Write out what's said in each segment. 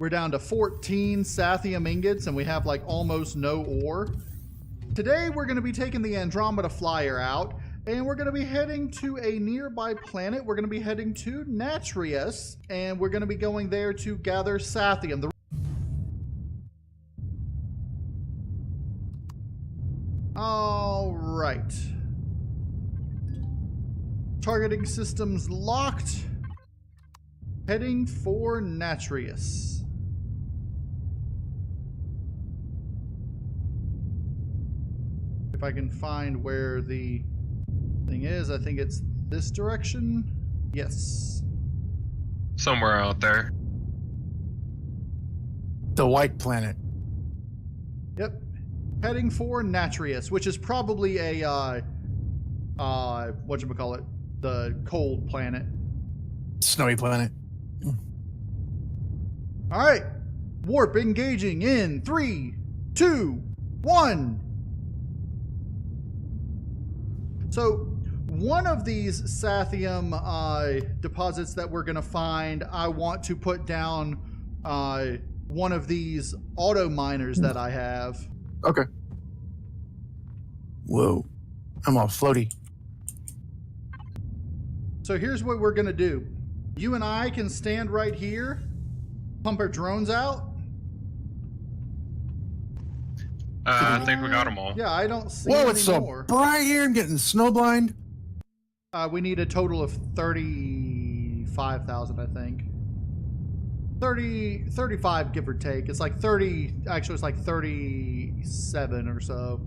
We're down to 14 SATHIUM ingots, and we have like almost no ore. Today, we're going to be taking the Andromeda Flyer out, and we're going to be heading to a nearby planet. We're going to be heading to Natrius, and we're going to be going there to gather SATHIUM. All right. Targeting systems locked. Heading for Natrius. If I can find where the thing is, I think it's this direction. Yes. Somewhere out there. The white planet. Yep. Heading for Natrius, which is probably a whatchamacallit, the cold planet. Snowy planet. All right. Warp engaging in 3, 2, 1. So one of these SATHIUM deposits that we're going to find, I want to put down one of these auto miners that I have. Okay. Whoa. I'm all floaty. So here's what we're going to do. You and I can stand right here, pump our drones out. I think we got them all. Yeah, I don't see Whoa, any it's so more. bright here. I'm getting snowblind. We need a total of 35,000, I think. 35, give or take. It's like 30, actually it's like 37 or so.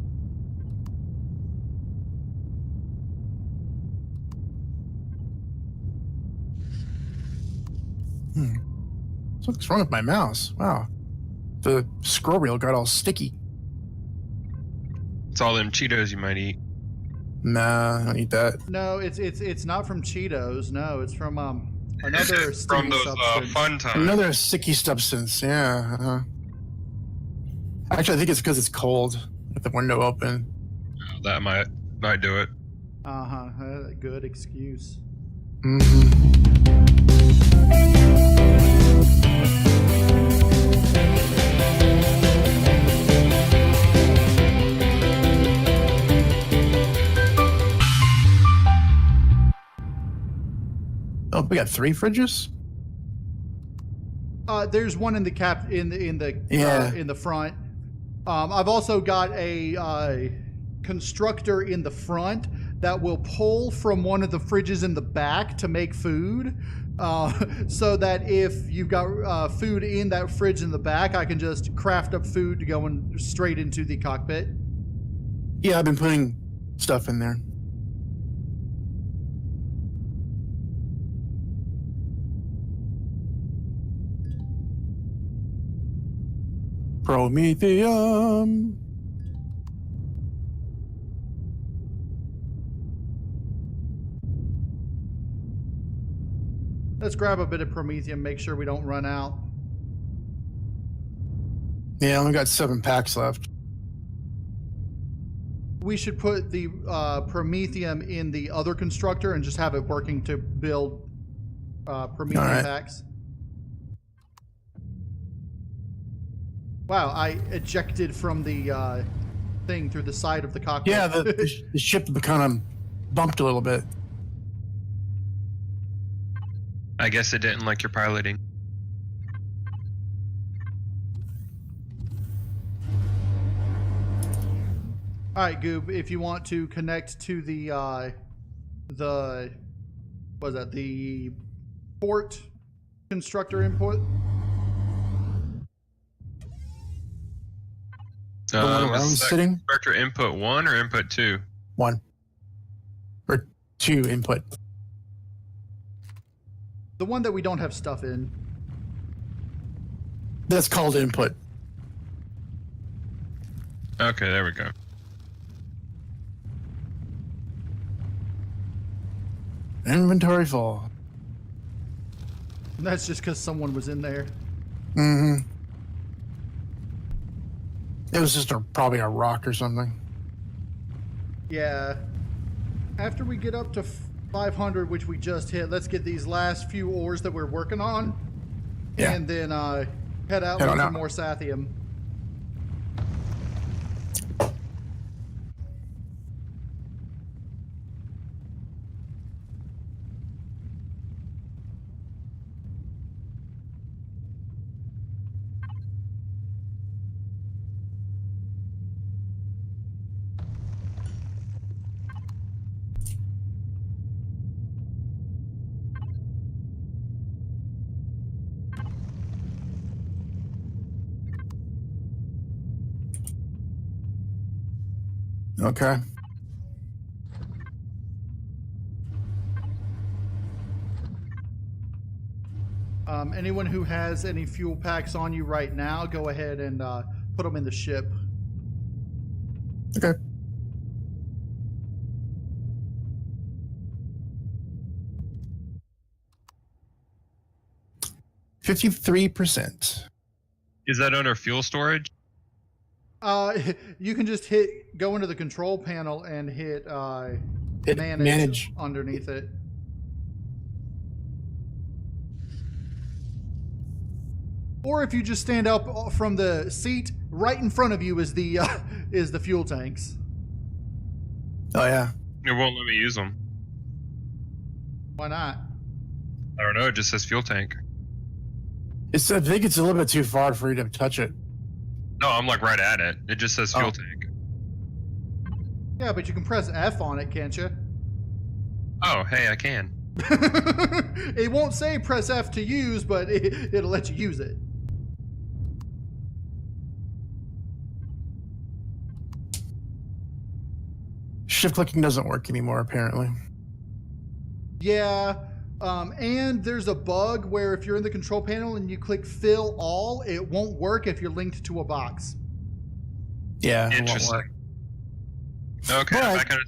What's wrong with my mouse? Wow. The scroll wheel got all sticky. It's all them Cheetos you might eat. Nah, I don't eat that. No, it's not from Cheetos. No, it's from another From sticky those substance. fun times. Another sticky substance, yeah. Actually, I think it's because it's cold with the window open. That might do it. Good excuse. Oh, we got 3 fridges? There's one in the in the front. I've also got a constructor in the front that will pull from one of the fridges in the back to make food. So that if you've got food in that fridge in the back, I can just craft up food to go straight into the cockpit. Yeah, I've been putting stuff in there. Promethium. Let's grab a bit of Promethium, make sure we don't run out. Yeah, I only got 7 packs left. We should put the Promethium in the other constructor and just have it working to build Promethium packs. Wow, I ejected from the thing through the side of the cockpit. Yeah, the ship kind of bumped a little bit. I guess it didn't like your piloting. All right, Goob, if you want to connect to the what was that, the port constructor input? The one where I was sitting? Constructor input 1 or input 2? 1. Or 2 input. The one that we don't have stuff in. That's called input. Okay, there we go. Inventory full. And that's just because someone was in there. Mm-hmm. It was just probably a rock or something. Yeah. After we get up to 500, which we just hit, let's get these last few ores that we're working on. Yeah. And then Head out Head for on out. more Sathium. Okay. Anyone who has any fuel packs on you right now, go ahead and put them in the ship. Okay. $53%. Is that under fuel storage? You can just go into the control panel and hit manage underneath it. Or if you just stand up from the seat, right in front of you is the fuel tanks. Oh yeah. It won't let me use them. Why not? I don't know. It just says fuel tank. I think it's a little bit too far for you to touch it. No, I'm like right at it. It just says fuel tank. Yeah, but you can press F on it, can't you? Oh, hey, I can. It won't say press F to use, but it'll let you use it. Shift clicking doesn't work anymore, apparently. Yeah, and there's a bug where if you're in the control panel and you click fill all, it won't work if you're linked to a box. Yeah, it won't Interesting. work. Okay, But- back on.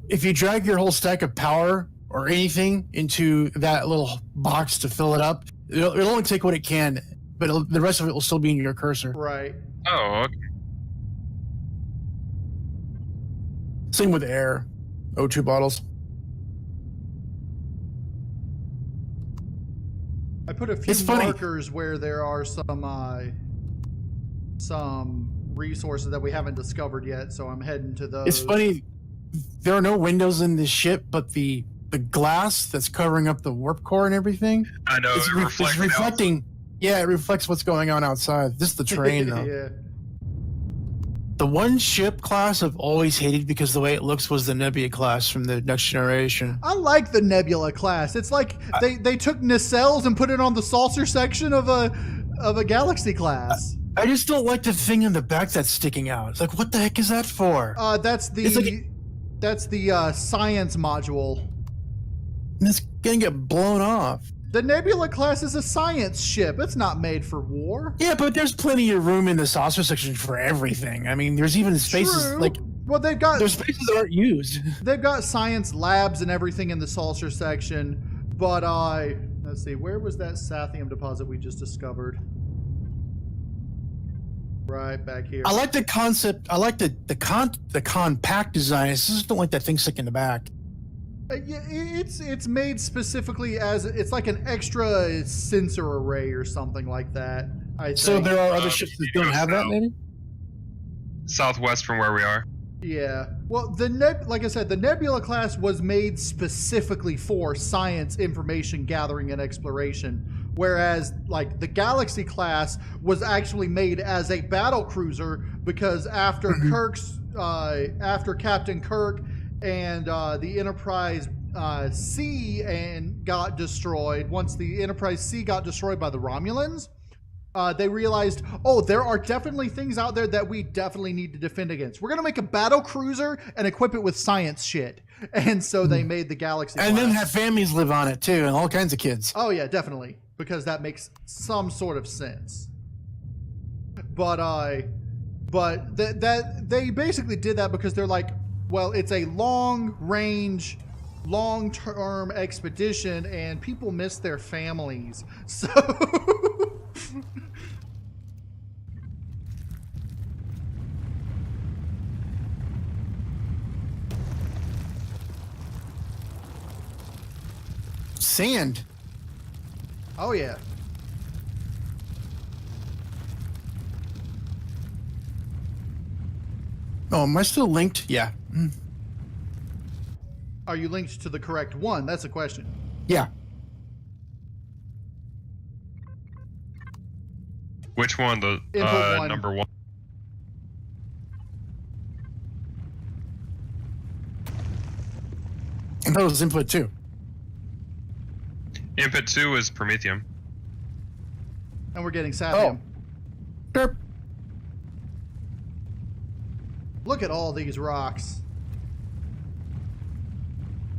If you drag your whole stack of power or anything into that little box to fill it up, it'll only take what it can, but the rest of it will still be in your cursor. Right. Oh, okay. Same with air, O2 bottles. I put a few It's funny. markers where there are some resources that we haven't discovered yet, so I'm heading to those. It's funny. There are no windows in this ship, but the glass that's covering up the warp core and everything, I know. it's It reflects out. reflecting. Yeah, it reflects what's going on outside. This is the terrain, though. Yeah. The one ship class I've always hated because the way it looks was the Nebula class from the Next Generation. I like the Nebula class. It's like they took nacelles and put it on the saucer section of a Galaxy class. I just don't like the thing in the back that's sticking out. It's like, what the heck is that for? That's the science module. And it's gonna get blown off. The Nebula class is a science ship. It's not made for war. Yeah, but there's plenty of room in the saucer section for everything. I mean, there's even spaces True. like Well, there's spaces that aren't used. they've got science labs and everything in the saucer section. But let's see, where was that Sathium deposit we just discovered? Right back here. I like the concept. I like the compact design. I just don't like that thing sticking in the back. Yeah, it's made specifically as it's like an extra sensor array or something like that. I think. So there are other ships that you don't go have that, south. maybe? Southwest from where we are. Yeah. Well, like I said, the Nebula class was made specifically for science, information gathering, and exploration, whereas like the Galaxy class was actually made as a battle cruiser because after after Captain Kirk and the Enterprise C got destroyed, once the Enterprise C got destroyed by the Romulans, they realized, oh, there are definitely things out there that we definitely need to defend against. We're going to make a battle cruiser and equip it with science shit. And so they made the Galaxy And class. then have families live on it too, and all kinds of kids. Oh, yeah, definitely. Because that makes some sort of sense. But they basically did that because they're like, well, it's a long-range, long-term expedition, and people miss their families. So... Sand. Oh, yeah. Oh, am I still linked? Yeah. Are you linked to the correct one? That's the question. Yeah. Which one? The Input 1. number 1. I thought it was input 2. Input 2 is Promethium. And we're getting SATHIUM. Derp. Look at all these rocks.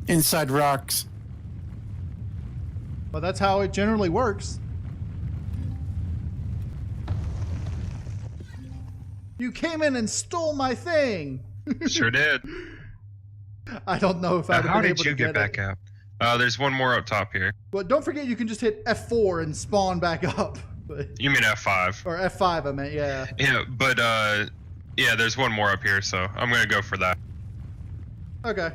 Inside rocks. But that's how it generally works. You came in and stole my thing. Sure did. I don't know if I'd How have been did able you to get back it. out? There's one more up top here. But don't forget, you can just hit F4 and spawn back up. You mean F5? Or F5, I meant, yeah. Yeah, but yeah, there's one more up here, so I'm gonna go for that. Okay.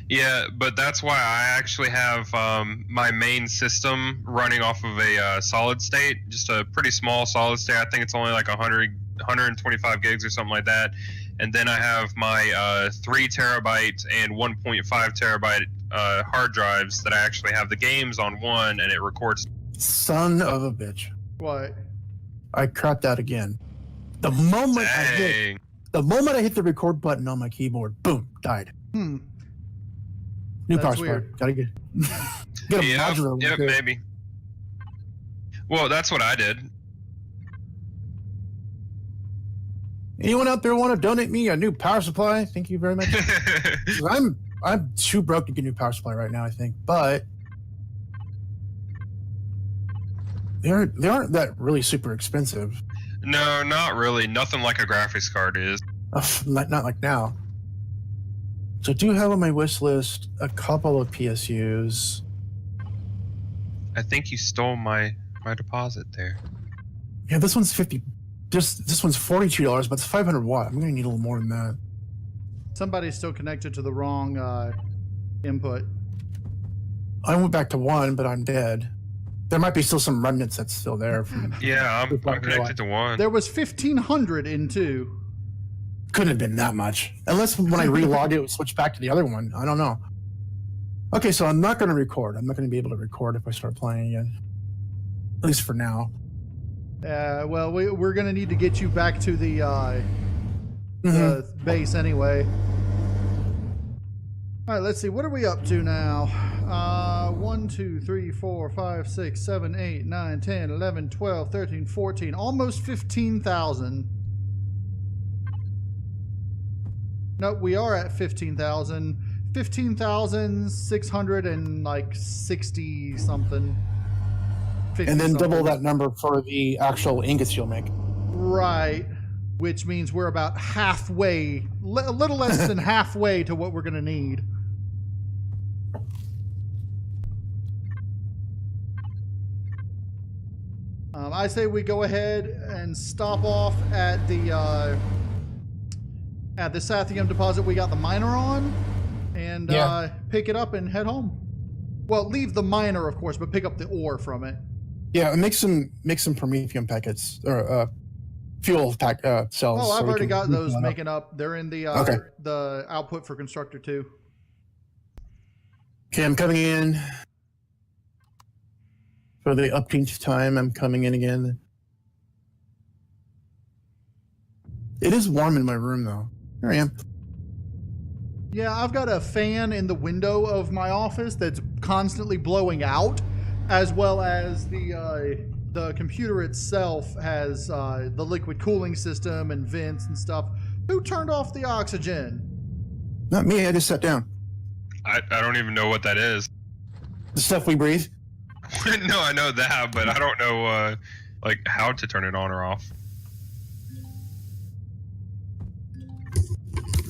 Yeah, but that's why I actually have my main system running off of a solid state, just a pretty small solid state. I think it's only like 125 gigs or something like that. And then I have my 3 terabyte and 1.5 terabyte hard drives that I actually have the games on one, and it records. Son of a bitch. What? I crapped out again. The moment I hit the record button on my keyboard, boom, died. New That's power supply. weird. Gotta get a modular. Yep, maybe. Well, that's what I did. Anyone out there want to donate me a new power supply? Thank you very much. I'm too broke to get a new power supply right now, I think, but they aren't that really super expensive. No, not really. Nothing like a graphics card is. Not like now. So I do have on my wish list a couple of PSUs. I think you stole my deposit there. Yeah, this one's 50. This one's $42, but it's 500 watt. I'm gonna need a little more than that. Somebody's still connected to the wrong input. I went back to 1, but I'm dead. There might be still some remnants that's still there. From Yeah, I'm connected to 1. There was 1,500 in 2. Couldn't have been that much. Unless when I relog it, it would switch back to the other one. I don't know. Okay, so I'm not going to record. I'm not going to be able to record if I start playing again. At least for now. Well, we're going to need to get you back to the base anyway. All right, let's see. What are we up to now? 1, 2, 3, 4, 5, 6, 7, 8, 9, 10, 11, 12, 13, 14. Almost 15,000. No, we are at 15,000. 15,660 something. And then double that number for the actual ingots you'll make. Right. Which means we're about halfway, a little less than halfway to what we're going to need. I say we go ahead and stop off at the SATHIUM deposit we got the miner on, and pick it up and head home. Well, leave the miner, of course, but pick up the ore from it. Yeah, make some Promethium packets or fuel pack cells. Oh, I've already got those making making up. They're in the the output for Constructor 2. Okay, I'm coming in. For the upteenth time, I'm coming in again. It is warm in my room, though. Here I am. Yeah, I've got a fan in the window of my office that's constantly blowing out, as well as the computer itself has the liquid cooling system and vents and stuff. Who turned off the oxygen? Not me, I just sat down. I don't even know what that is. The stuff we breathe? No, I know that, but I don't know like how to turn it on or off.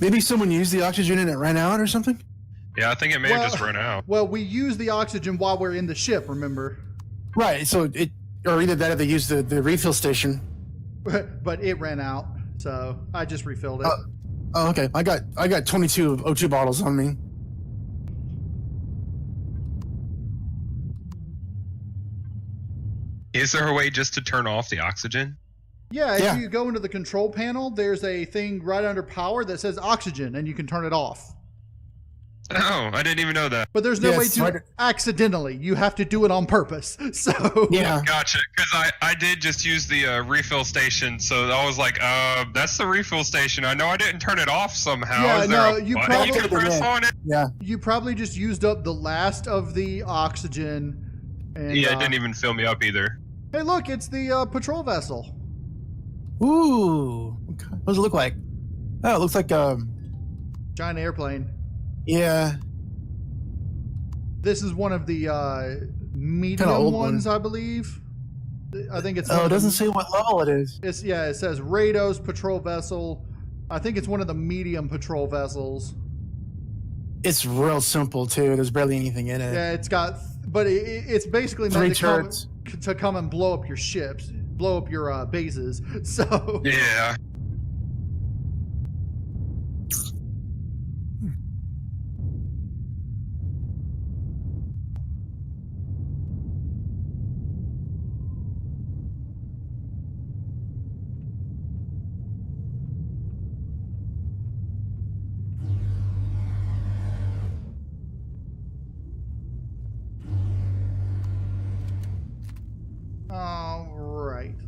Maybe someone used the oxygen and it ran out or something? Yeah, I think it may have just run out. Well, we use the oxygen while we're in the ship, remember? Right, so or either that or they used the refill station. But it ran out, so I just refilled it. Oh, okay. I got 22 O2 bottles on me. Is there a way just to turn off the oxygen? Yeah, if you go into the control panel, there's a thing right under power that says oxygen, and you can turn it off. Oh, I didn't even know that. But there's no way to accidentally. You have to do it on purpose. So yeah, gotcha. Because I did just use the refill station, so I was like, that's the refill station. I know I didn't turn it off somehow. Yeah, Is there no, a you button probably can press on it? Yeah. You probably just used up the last of the oxygen. And, yeah, it didn't even fill me up either. Hey, look, it's the patrol vessel. Ooh. What does it look like? Oh, it looks like Giant airplane. Yeah. This is one of the medium ones, I believe. I think it's. Oh, it doesn't say what level it is. It says Rados patrol vessel. I think it's one of the medium patrol vessels. It's real simple too. There's barely anything in it. Yeah, it's got, but it's basically meant to come and blow up your ships, blow up your bases. So yeah.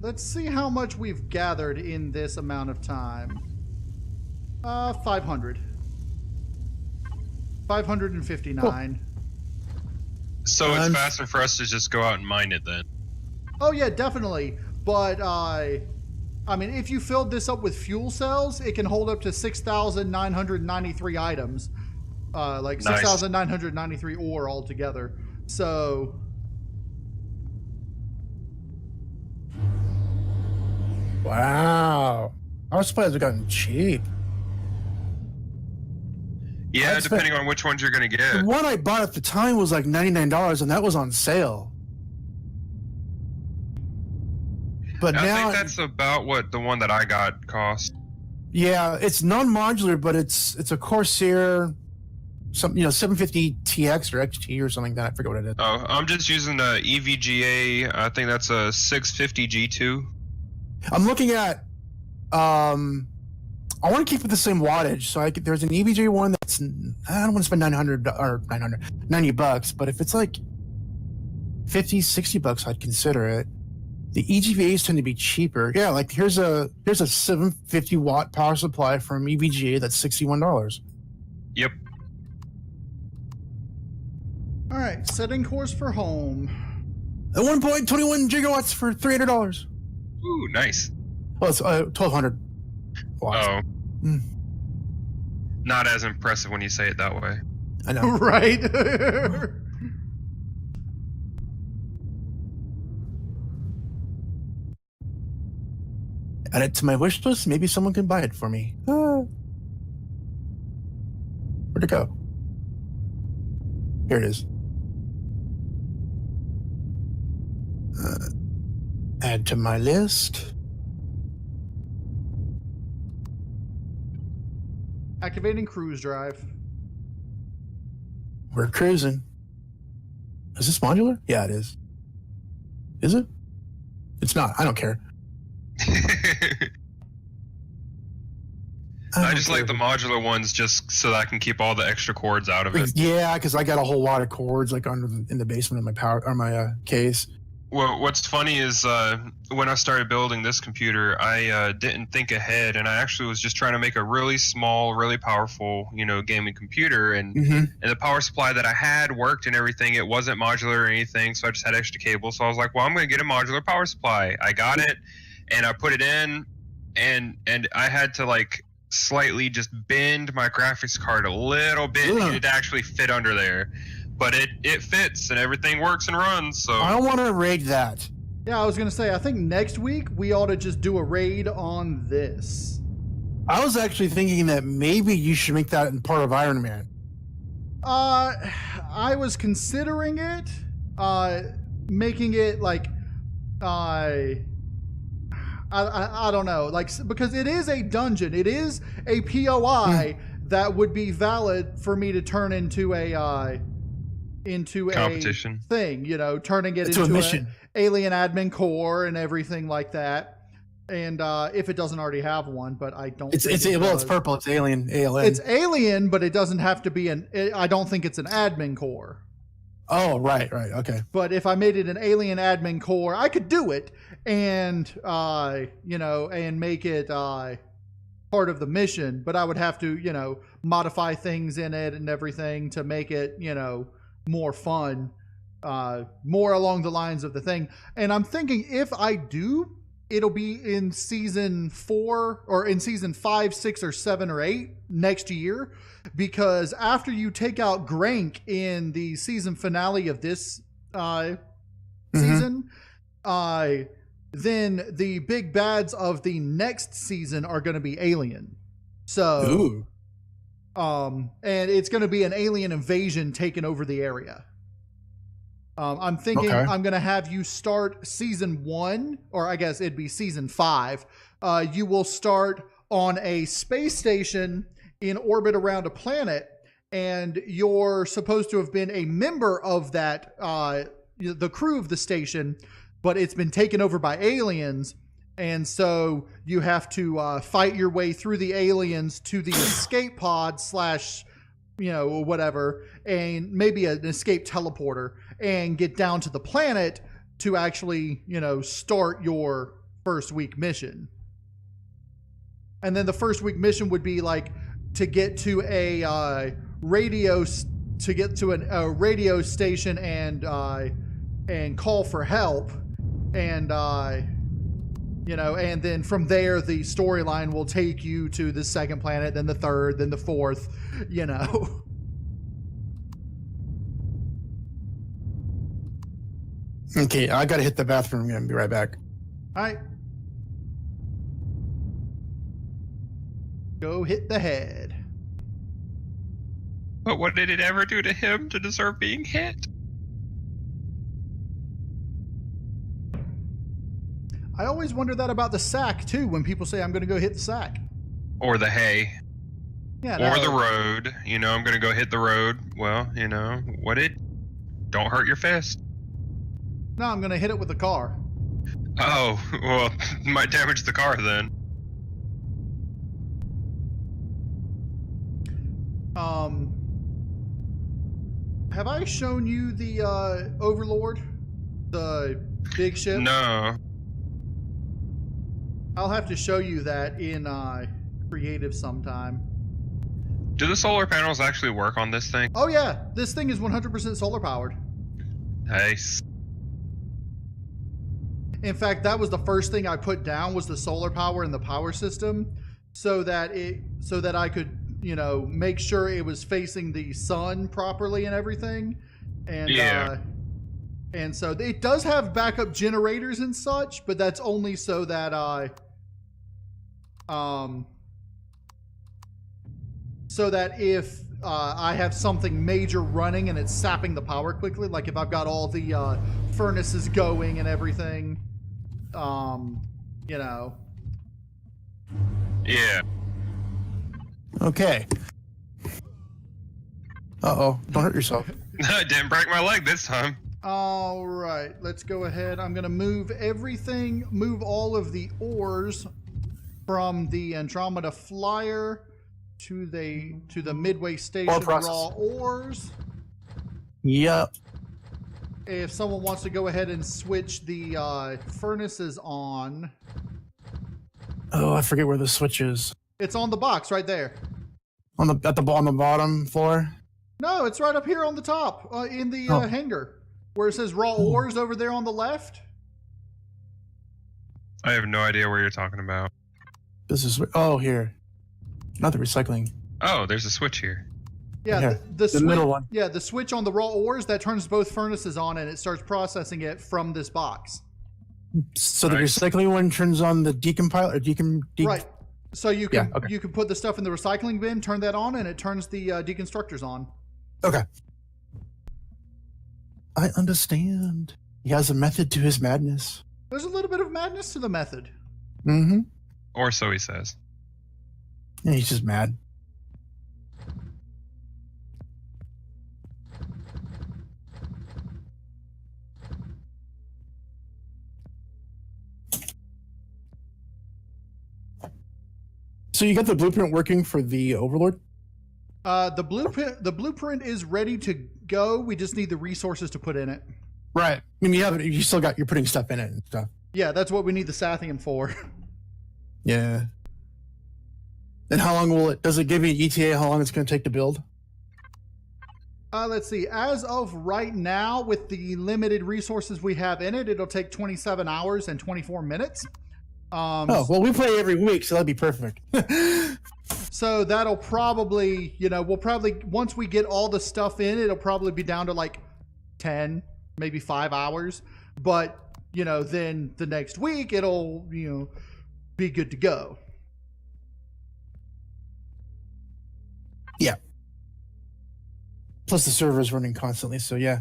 Let's see how much we've gathered in this amount of time. 500. 559. Cool. So it's faster for us to just go out and mine it then. Oh yeah, definitely. But I mean, if you filled this up with fuel cells, it can hold up to 6,993 items. Like 6,993 ore altogether. So wow. Our supplies have gotten cheap. Yeah, depending on which ones you're going to get. The one I bought at the time was like $99, and that was on sale. But I now think that's about what the one that I got cost. Yeah, it's non-modular, but it's a Corsair, 750 TX or XT or something like that. I forget what it is. Oh, I'm just using the EVGA. I think that's a 650 G2. I'm looking at, I want to keep it the same wattage. So there's an EVGA one that's, I don't want to spend $90, but if it's like 50, 60 bucks, I'd consider it. The EGVAs tend to be cheaper. Yeah, like here's a 750 watt power supply from EVGA that's $61. Yep. all right, setting course for home. At 1.21 gigawatts for $300. Ooh, nice. Well, it's 1,200 watts. Oh. Not as impressive when you say it that way. I know. Right? Add it to my wish list. Maybe someone can buy it for me. Where'd it go? Here it is. Add to my list. Activating cruise drive. We're cruising. Is this modular? Yeah, it is. Is it? It's not. I don't care. I just like the modular ones just so that I can keep all the extra cords out of it. Yeah, because I got a whole lot of cords like in the basement of my power or my case. Well, what's funny is when I started building this computer, I didn't think ahead, and I actually was just trying to make a really small, really powerful, gaming computer, and the power supply that I had worked and everything. It wasn't modular or anything, so I just had extra cables. So I was like, well, I'm going to get a modular power supply. I got it, and I put it in, and I had to like slightly just bend my graphics card a little bit for it to actually fit under there. But it fits and everything works and runs. So I want to raid that. Yeah, I was gonna say I think next week we ought to just do a raid on this. I was actually thinking that maybe you should make that in part of Iron Man. I was considering it, making it like, I don't know, like because it is a dungeon, it is a POI that would be valid for me to turn into a competition thing, turning it into a mission. Alien Admin Core and everything like that. And if it doesn't already have one, but I don't. It's purple. It's alien. ALN. It's alien, but it doesn't have to be I don't think it's an admin core. Oh, right, okay. But if I made it an alien admin core, I could do it and and make it part of the mission. But I would have to modify things in it and everything to make it more fun, more along the lines of the thing. And I'm thinking if I do, it'll be in season 4 or in season 5, 6, or 7 or 8 next year, because after you take out Grank in the season finale of this season, then the big bads of the next season are going to be alien. So, and it's going to be an alien invasion taking over the area. I'm thinking I'm going to have you start season 1, or I guess it'd be season 5. You will start on a space station in orbit around a planet, and you're supposed to have been a member of that, the crew of the station, but it's been taken over by aliens. And so you have to fight your way through the aliens to the escape pod / whatever, and maybe an escape teleporter, and get down to the planet to actually, start your first week mission. And then the first week mission would be like to get to a radio station and call for help, and and then from there the storyline will take you to the second planet, then the third, then the fourth, Okay, I gotta hit the bathroom. I'm gonna be right back. All right. Go hit the head. But what did it ever do to him to deserve being hit? I always wonder that about the sack, too, when people say, I'm going to go hit the sack. Or the hay. Yeah, or the road. I'm going to go hit the road. Well, don't hurt your fist. No, I'm going to hit it with the car. Oh, well, might damage the car then. Have I shown you the Overlord? The big ship? No. I'll have to show you that in creative sometime. Do the solar panels actually work on this thing? Oh yeah, this thing is 100% solar powered. Nice. In fact, that was the first thing I put down, was the solar power in the power system, so that I could, make sure it was facing the sun properly and everything. And yeah. And so it does have backup generators and such, but that's only so that if I have something major running and it's sapping the power quickly, like if I've got all the furnaces going and everything, Yeah. Okay. Uh-oh, don't hurt yourself. I didn't break my leg this time. All right, let's go ahead. I'm going to move all of the ores from the Andromeda Flyer to the Midway Station raw ores. Yep. If someone wants to go ahead and switch the furnaces on. Oh, I forget where the switch is. It's on the box right there. On the bottom floor? No, it's right up here on the top in the hangar. Where it says raw ores over there on the left. I have no idea where you're talking about. This is here. Not the recycling. Oh, there's a switch here. Yeah, the switch, middle one. Yeah, the switch on the raw ores that turns both furnaces on, and it starts processing it from this box. So the recycling one turns on the decompiler. Right. So you can put the stuff in the recycling bin, turn that on, and it turns the deconstructors on. Okay. I understand. He has a method to his madness. There's a little bit of madness to the method. Mm-hmm. Or so he says. Yeah, he's just mad. So you got the blueprint working for the Overlord? The blueprint is ready to go. We just need the resources to put in it. Right. I mean, you're putting stuff in it and stuff. Yeah, that's what we need the SATHIUM for. Yeah. And how long does it give you an ETA how long it's going to take to build? Let's see. As of right now, with the limited resources we have in it, it'll take 27 hours and 24 minutes. Well, we play every week, so that'd be perfect. So that'll probably, once we get all the stuff in, it'll probably be down to like 10, maybe 5 hours. But, then the next week, it'll, be good to go. Yeah. Plus the server is running constantly, so yeah.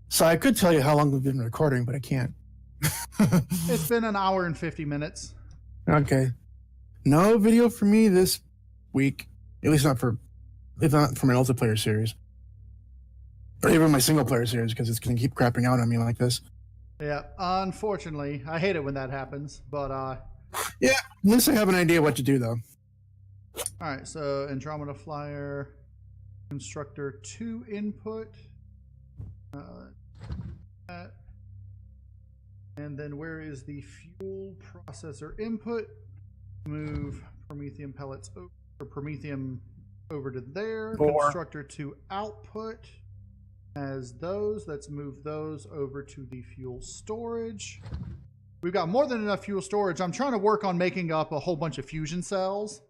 So I could tell you how long we've been recording, but I can't. It's been an hour and 50 minutes. Okay. No video for me this week. At least not for my multiplayer series. Or even my single player series, because it's going to keep crapping out on me like this. Yeah, unfortunately. I hate it when that happens, but yeah, at least I have an idea what to do, though. Alright, so Andromeda Flyer, Constructor 2 input. And then where is the fuel processor input? Move Promethium pellets Promethium over to there. Constructor 2 output has those. Let's move those over to the fuel storage. We've got more than enough fuel storage. I'm trying to work on making up a whole bunch of fusion cells.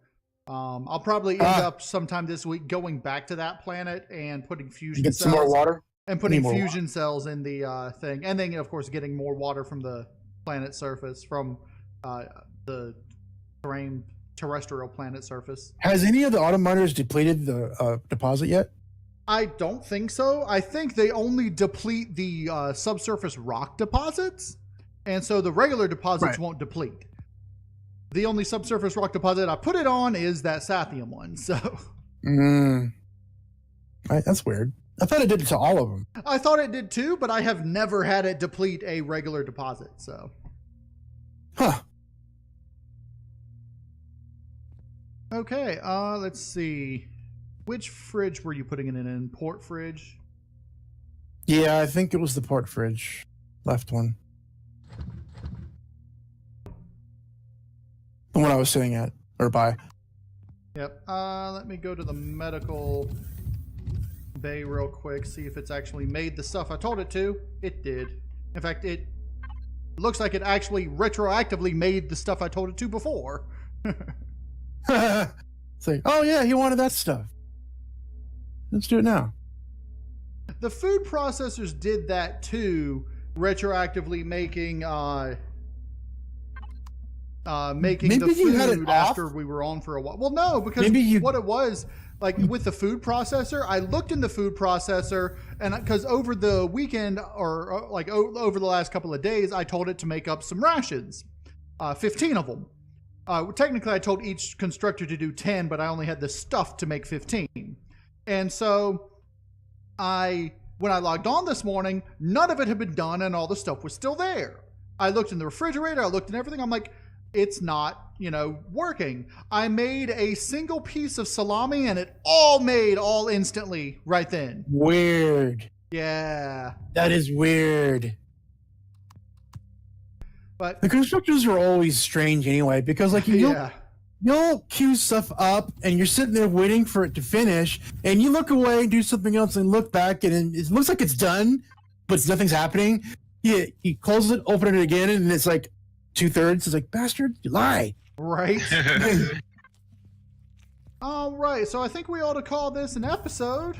I'll probably end up sometime this week going back to that planet and putting fusion cells. Get some more water? And putting fusion cells in the thing. And then, of course, getting more water from the planet's surface, from the terrestrial planet surface. Has any of the auto miners depleted the deposit yet? I don't think so. I think they only deplete the subsurface rock deposits. And so the regular deposits won't deplete. The only subsurface rock deposit I put it on is that SATHIUM one. So. That's weird. I thought it did it to all of them. I thought it did too, but I have never had it deplete a regular deposit. So. Huh. Okay. Let's see. Which fridge were you putting it in? Port fridge? Yeah, I think it was the port fridge. Left one. The one I was sitting at, or by. Yep. Let me go to the medical bay real quick, see if it's actually made the stuff I told it to. It did. In fact, it looks like it actually retroactively made the stuff I told it to before. It's like, oh yeah, he wanted that stuff. Let's do it now. The food processors did that too, retroactively making making the food after we were on for a while. Well, no, because what it was, like with the food processor, I looked in the food processor, and because over the weekend or like over the last couple of days, I told it to make up some rations, 15 of them. Technically, I told each constructor to do 10, but I only had the stuff to make 15. And so when I logged on this morning, none of it had been done and all the stuff was still there. I looked in the refrigerator, I looked in everything. I'm like, it's not, working. I made a single piece of salami and it all made instantly right then. Weird. Yeah. That is weird. But the constructors are always strange anyway, because like you'll queue stuff up and you're sitting there waiting for it to finish and you look away and do something else and look back and it looks like it's done, but nothing's happening. You close it, open it again, and it's like 2/3. It's like, bastard, you lie. Right. All right. So I think we ought to call this an episode.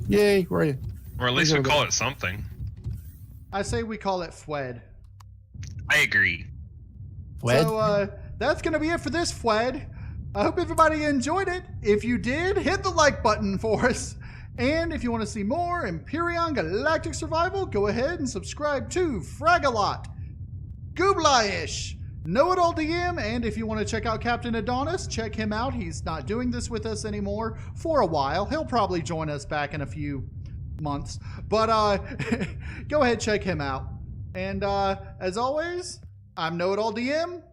Yay. Where are you? Or at least we call it something. I say we call it FWED. I agree. FWED? So that's going to be it for this FWED. I hope everybody enjoyed it. If you did, hit the like button for us. And if you want to see more Empyrion Galactic Survival, go ahead and subscribe to FRAGaLOT, GooBlahIsh, KnowItAllDM, and if you want to check out Captain Adonis, check him out. He's not doing this with us anymore for a while. He'll probably join us back in a few months. But go ahead, check him out. And as always, I'm KnowItAllDM.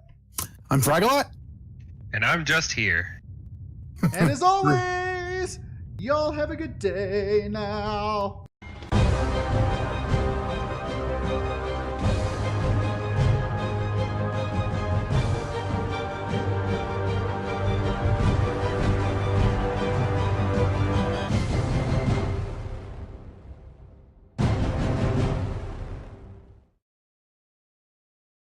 I'm FRAGaLOT. And I'm just here. And as always, y'all have a good day now.